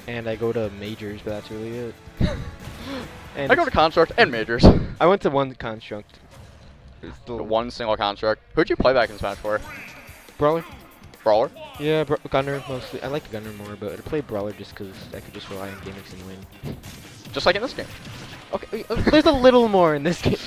and I go to majors, but that's really it. And I go to Construct and Majors. I went to one construct. It's the One single Construct. Who'd you play back in Smash 4? Brawler. Brawler? Yeah, Gunner mostly. I like Gunner more, but I play Brawler just because I could just rely on gimmicks and win. Just like in this game. Okay, there's a little more in this game.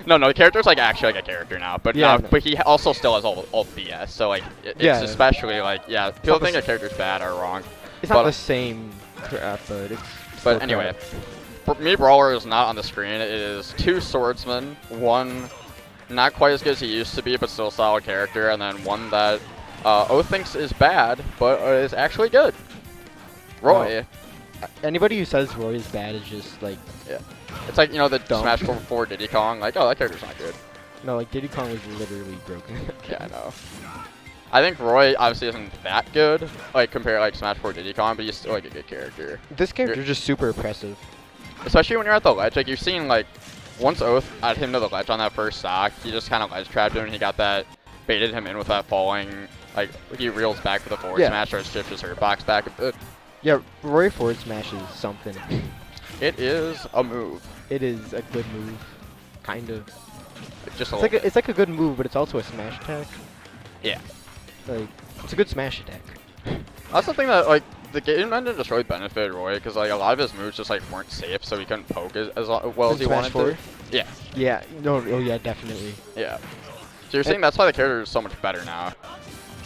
No, the character's like actually like a character now, but Yeah, but he also still has all BS. So like it's Yeah. especially like people not the think a character's bad or wrong. It's not the same crap, but it's. But still anyway, crap. for me, Brawler is not on the screen. It is 2 swordsmen, one not quite as good as he used to be, but still a solid character, and then one that Oath thinks is bad, but is actually good. Roy. Anybody who says Roy is bad is just like. Yeah. It's like, the Dumb. Smash 4 Diddy Kong, like, oh, that character's not good. No, like Diddy Kong was literally broken. Yeah, I know. I think Roy obviously isn't that good, like, compared to, like, Smash 4 Diddy Kong, but he's still, like, a good character. This character's just super impressive. Especially when you're at the ledge, like, you've seen, like, once Oath added him to the ledge on that first stock, he just kind of ledge trapped him, and he got that, baited him in with that falling, like, he reels back for the forward smash, or shifts his hurt box back a bit. Yeah, Roy forward smash is something. It is a move. It is a good move, kind of. Just a It's little like bit. it's like a good move, but it's also a smash attack. Yeah. Like it's a good smash attack. That's the thing that, like, the game ended just really benefited Roy, because, like, a lot of his moves just, like, weren't safe, so he couldn't poke as well as he Smash wanted to. Yeah. Yeah. No. Oh yeah, definitely. Yeah. So you're saying that's why the character is so much better now.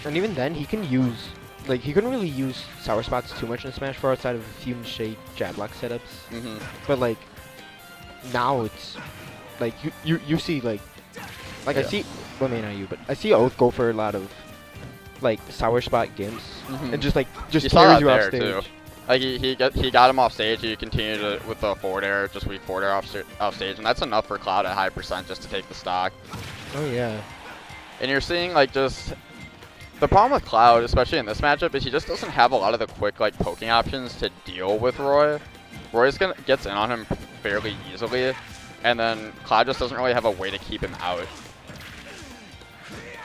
And even then, he can use. Like, he couldn't really use sour spots too much in Smash 4 outside of a few shade jab lock setups. Mm-hmm. But, like, now it's, like, you see, like I Yeah. see, well, maybe not you, but I see Oath go for a lot of, like, sour spot gimps. Mhm. And just You saw carries that you off there, stage. too. Like, he got him off stage, he continued with the forward air, just weak forward air off stage, and that's enough for Cloud at high percent just to take the stock. Oh, yeah. And you're seeing, like, just... The problem with Cloud, especially in this matchup, is he just doesn't have a lot of the quick, like, poking options to deal with Roy. Roy gets in on him fairly easily, and then Cloud just doesn't really have a way to keep him out.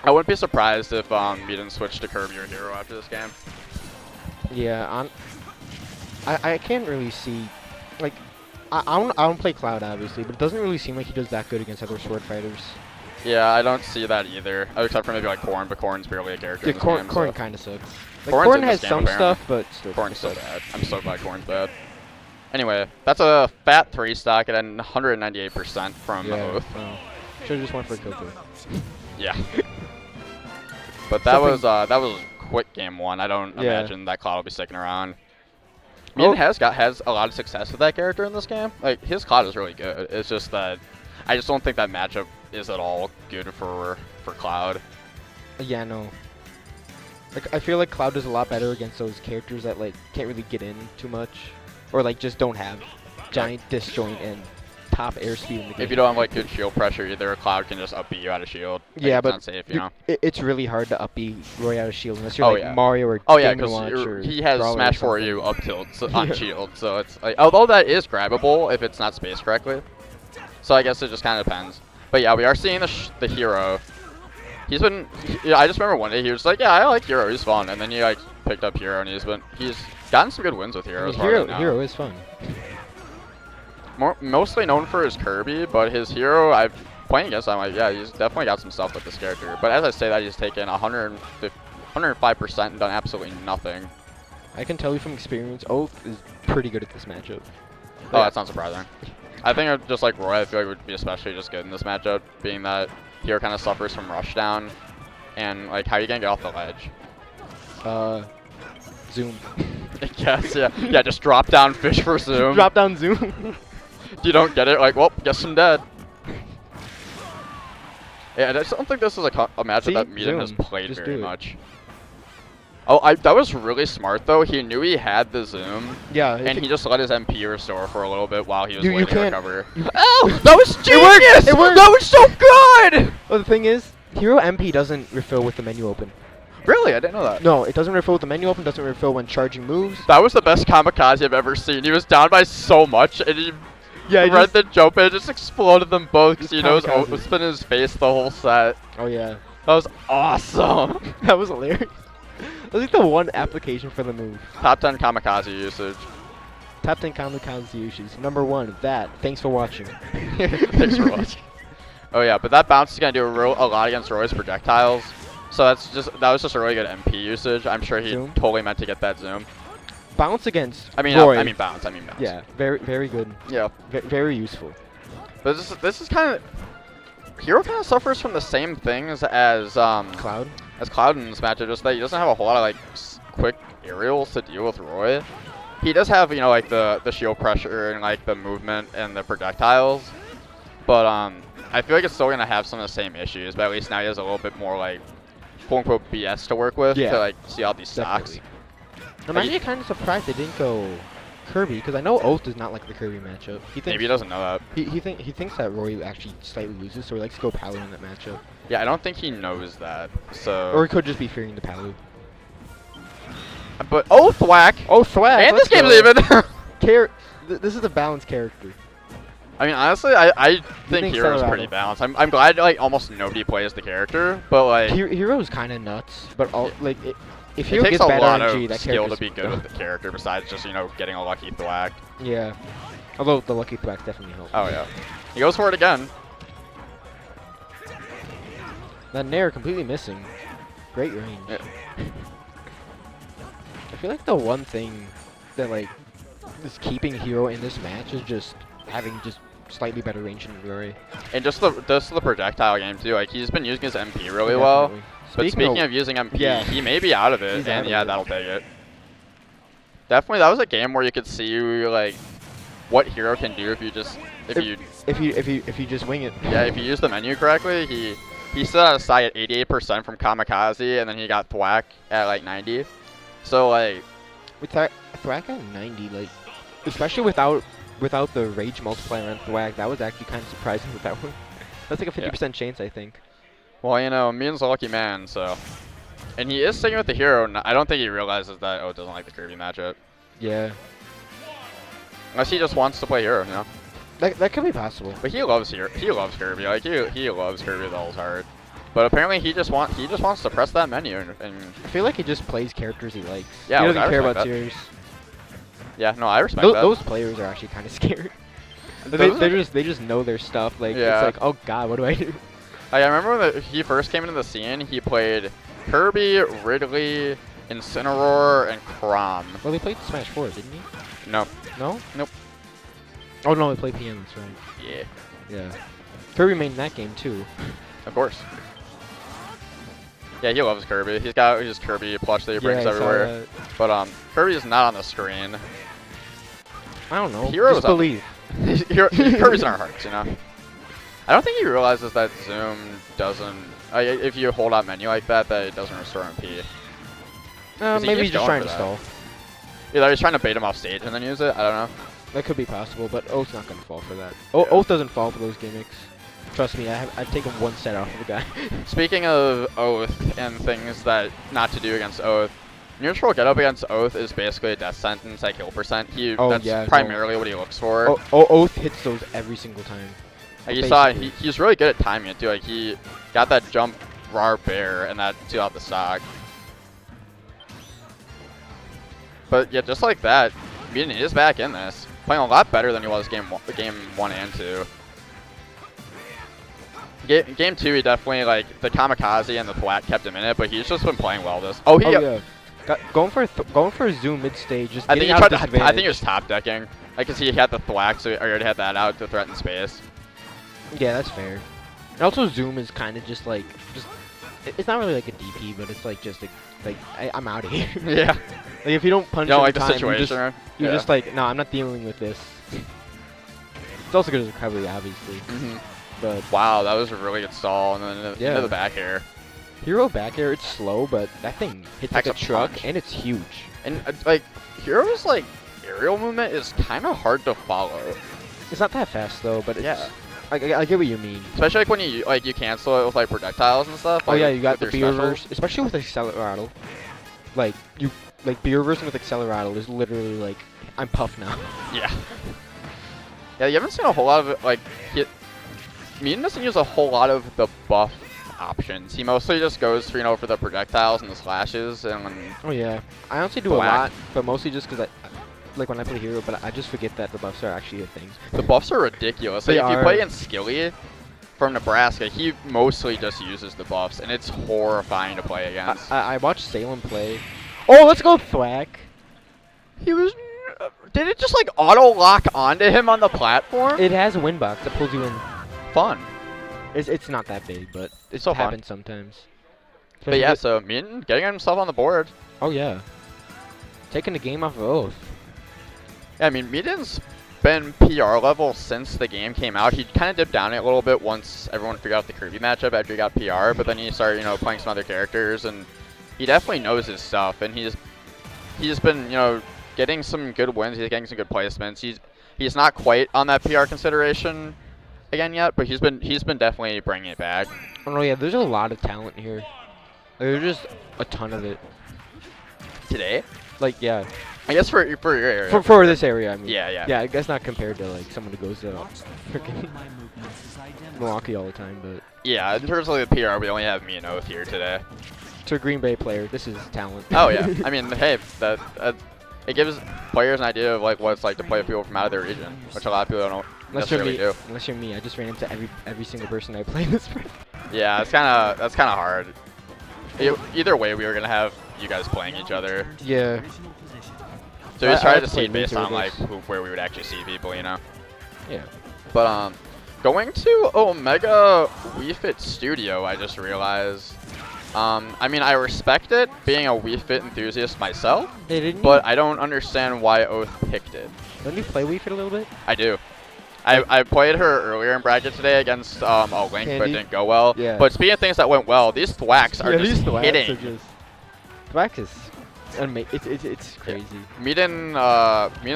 I wouldn't be surprised if Meden switched to Kirby or Hero after this game. Yeah, I can't really see, like, I don't play Cloud, obviously, but it doesn't really seem like he does that good against other sword fighters. Yeah, I don't see that either, except for maybe like Corrin, but Corrin's barely a character Yeah, in this game. Corrin So. kind of sucks. Like, Corrin's Corrin in has this game, some apparently. stuff, but still. Corrin's so bad. I'm so glad Corrin's bad. Anyway, that's a fat 3 stock at 198% from Oath. Oh. Should've just went for kill too. Yeah. But that was quick game 1. I don't imagine that Cloud will be sticking around. Meden has a lot of success with that character in this game. Like, his Cloud is really good. It's just that I just don't think that matchup is at all good for Cloud. Yeah, no. Like, I feel like Cloud does a lot better against those characters that, like, can't really get in too much, or like just don't have giant disjoint and top airspeed in the game. If you don't have like good shield pressure either, Cloud can just up-B you out of shield. Like, yeah, it's but not safe, you know. It's really hard to up-B Roy out of shield unless you're like Mario or Game & Watch or he has Brawler Smash or for something. you up tilt on shield, so it's like, although that is grabbable if it's not spaced correctly. So I guess it just kind of depends. But yeah, we are seeing the Hero. He's been, I just remember one day he was like, yeah, I like Hero, he's fun, and then he like picked up Hero and he's gotten some good wins with Hero. Hero is fun. Mostly known for his Kirby, but his Hero, I've playing against him, I'm like, yeah, he's definitely got some stuff with this character. But as I say that, he's taken 105% and done absolutely nothing. I can tell you from experience, Oath is pretty good at this matchup. Oh, that's not surprising. I think just like Roy, I feel like would be especially just good in this matchup, being that Hero kind of suffers from rushdown, and like how you gonna get off the ledge? Zoom. I guess, yeah. Yeah, just drop down, fish for zoom. Drop down zoom. You don't get it, like, well, guess I'm dead. Yeah, I just don't think this is a matchup that Meden has played just very much. Oh, that was really smart though. He knew he had the zoom. Yeah. And he just let his MP restore for a little bit while he was waiting to recover. Oh, that was genius! It worked! That was so good! Well, the thing is, Hero MP doesn't refill with the menu open. Really? I didn't know that. No, it doesn't refill with the menu open, doesn't refill when charging moves. That was the best kamikaze I've ever seen. He was down by so much, and he read the jump and just exploded them both because he knows Oath was in his face the whole set. Oh, yeah. That was awesome. That was hilarious. That's like the one application for the move. Top 10 kamikaze usage. Top 10 kamikaze uses. Number 1, that. Thanks for watching. Thanks for watching. Oh yeah, but that bounce is gonna do a lot against Roy's projectiles. So that was just a really good MP usage. I'm sure he totally meant to get that zoom. Bounce against Roy. I mean bounce. Yeah, very good. Yeah. Very useful. But this is kind of Hero kind of suffers from the same things as Cloud. As Cloud in this matchup, just that he doesn't have a whole lot of like quick aerials to deal with Roy. He does have, you know, like the shield pressure and like the movement and the projectiles, but I feel like it's still gonna have some of the same issues. But at least now he has a little bit more like quote unquote BS to work with to like see out these stocks. I'm actually kind of surprised they didn't go Kirby, because I know Oath does not like the Kirby matchup. Maybe he doesn't know that. He thinks that Roy actually slightly loses, so he likes to go Palu in that matchup. Yeah, I don't think he knows that. So. Or he could just be fearing the Palu. But Thwack! Thwack! And this game's even! This is a balanced character. I mean, honestly, I think Hero's pretty balanced. I'm glad like almost nobody plays the character, but like Hero's kind of nuts. But like if it Hero takes gets a bad lot RNG, of that skill to be good with the character, besides just getting a lucky thwack. Yeah, although the lucky thwack definitely helps. Oh yeah, he goes for it again. That Nair completely missing. Great range. Yeah. I feel like the one thing that like is keeping Hero in this match is just having just slightly better range than Roy. And just the projectile game too. Like he's been using his MP really well. But speaking of using MP, he may be out of it, and yeah, that'll take it. Definitely, that was a game where you could see like what Hero can do if you just if you just wing it. Yeah, if you use the menu correctly, he still had a side at 88% from Kamikaze, and then he got Thwack at like 90. So like, with Thwack at 90, like especially without the rage multiplier on Thwack, that was actually kind of surprising with that one. That's like a 50% chance, I think. Well, Meden's a lucky man, so. And he is sticking with the Hero. I don't think he realizes that doesn't like the Kirby matchup. Yeah. Unless he just wants to play Hero, That could be possible. But he loves Hero. He loves Kirby. Like he loves Kirby with all his heart. But apparently he just wants to press that menu and I feel like he just plays characters he likes. Yeah, he doesn't care about tiers. Yeah, no, I respect that. Those players are actually kind of scared. They just know their stuff. Like it's like, oh god, what do I do? I remember when he first came into the scene, he played Kirby, Ridley, Incineroar, and Chrom. Well, he played Smash 4, didn't he? No. No? Nope. Oh no, he played PM, that's right. Yeah. Yeah. Kirby made in that game too. Of course. Yeah, he loves Kirby. He's got his Kirby plush that he brings everywhere. But Kirby is not on the screen. I don't know. Heroes just believe. Kirby's in our hearts, I don't think he realizes that Zoom doesn't. If you hold out menu like that, it doesn't restore MP. Maybe he's just trying to stall. Either he's trying to bait him off stage and then use it. I don't know. That could be possible, but Oath's not going to fall for that. Oath doesn't fall for those gimmicks. Trust me, I've taken one set off of the guy. Speaking of Oath and things that not to do against Oath, neutral getup against Oath is basically a death sentence at kill percent. That's primarily what he looks for. Oath hits those every single time. Like you saw, he's really good at timing it too. Like he got that jump raw bear and that sealed out the stock. But yeah, just like that, Meden is back in this, playing a lot better than he was game 1 and 2. Game 2, he definitely like the Kamikaze and the Thwack kept him in it, but he's just been playing well. Yeah. Going for a zoom mid stage. Just I think he tried to. I think he was top decking. Like, cause he had the Thwack, so he already had that out to threaten space. Yeah, that's fair. And also, zoom is kind of just like it's not really like a DP, but it's like just like I'm out of here. Yeah. Like if you don't punch, you don't like the situation. You're just like, no, I'm not dealing with this. It's also good as recovery, obviously. But wow, that was a really good stall, and then into the back air. Hero back air, it's slow, but that thing hits like a truck, and it's huge. And like Hero's like aerial movement is kind of hard to follow. It's not that fast though, but it's, I get what you mean. Especially like when you cancel it with like projectiles and stuff. Like, you got the B reverse, especially with Acceleratle. Like B reversing with Acceleratle is literally like I'm puffed now. Yeah. Yeah, you haven't seen a whole lot of it. Like Meden doesn't use a whole lot of the buff options. He mostly just goes for, for the projectiles and the slashes and Oh yeah, I honestly do a lot, but mostly just because like when I play hero, but I just forget that the buffs are actually a thing. The buffs are ridiculous. Like, if you play against Skilly from Nebraska, he mostly just uses the buffs, and it's horrifying to play against. I watched SAon play. Oh, let's go Thwack. He was. Did it just like auto lock onto him on the platform? It has a win box that pulls you in. Fun. It's not that big, but it so happens sometimes. But yeah, so Meden getting himself on the board. Oh yeah. Taking the game off of Oath. Yeah, I mean, Meden's been PR level since the game came out. He kind of dipped down a little bit once everyone figured out the Kirby matchup after he got PR, but then he started, playing some other characters, and he definitely knows his stuff, and he's been, getting some good wins. He's getting some good placements. He's not quite on that PR consideration again yet, but he's been definitely bringing it back. Oh yeah, there's a lot of talent here. There's just a ton of it. Today? Like, yeah. I guess for your area. For this area, I mean. Yeah. Yeah, I guess not compared to like someone who goes to freaking Milwaukee all the time, but. Yeah, in terms of the PR, we only have me and Oath here today. To a Green Bay player, this is talent. Oh yeah, I mean, hey, it gives players an idea of like what it's like to play with people from out of their region, which a lot of people don't necessarily do. Unless you're me, I just ran into every single person I play in this. Yeah, that's kind of hard. Either way, we were gonna have you guys playing each other. Yeah. So we just tried to seed based on like where we would actually see people, Yeah. But going to Omega Wii Fit Studio, I just realized. I mean, I respect it, being a Wii Fit enthusiast myself, but I don't understand why Oath picked it. Don't you play Wii Fit a little bit? I do. I played her earlier in bracket today against a Link, but it didn't go well. Yeah. But speaking of things that went well, these Thwacks are just hitting. Thwack is it's crazy. Meden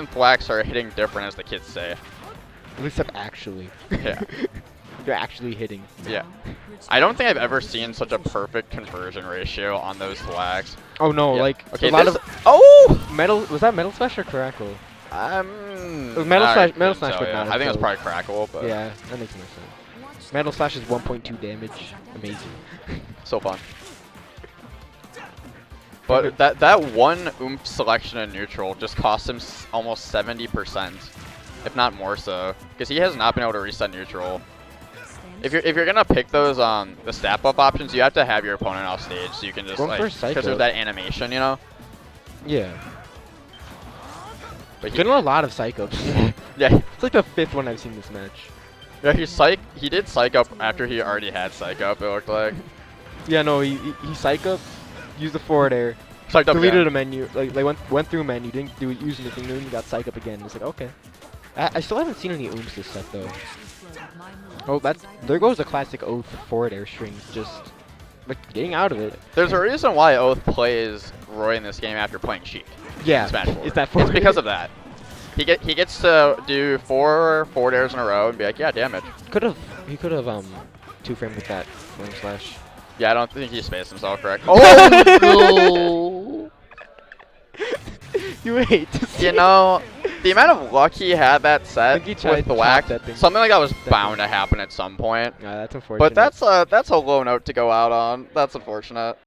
Thwacks are hitting different, as the kids say. At least I'm actually. Yeah. They're actually hitting. Yeah. I don't think I've ever seen such a perfect conversion ratio on those Thwacks. Oh no, yeah. like okay, a lot of metal. Was that Metal Slash or Crackle? It was Metal Slash, but yeah. not. I think it was probably Crackle, but yeah, that makes more sense. Metal Slash is 1.2 damage. Amazing. So fun. But that one oomph selection in neutral just cost him almost 70%, if not more so, because he has not been able to reset neutral. If you're gonna pick those the stat buff options, you have to have your opponent off stage so you can just like, because there's that animation, Yeah. But getting a lot of psych ups. Yeah. It's like the 5th one I've seen this match. Yeah, he did psych up after he already had psych up, it looked like. Yeah, no, he psych up, used the forward air, deleted a menu, like went through a menu, didn't use anything new, and got psych up again. It's like, okay. I still haven't seen any ooms this set though. Oh, there goes the classic Oath forward air strings, just like getting out of it. There's a reason why Oath plays Roy in this game after playing Sheik. Yeah, it's because of that. He gets to do 4 forward airs in a row and be like, yeah, damage. He could have 2-framed with that flame slash. Yeah, I don't think he spaced himself correct. Oh no! You hate to see. The amount of luck he had that set with the whack, something like that was bound to happen at some point. Yeah, that's unfortunate. But that's a low note to go out on. That's unfortunate.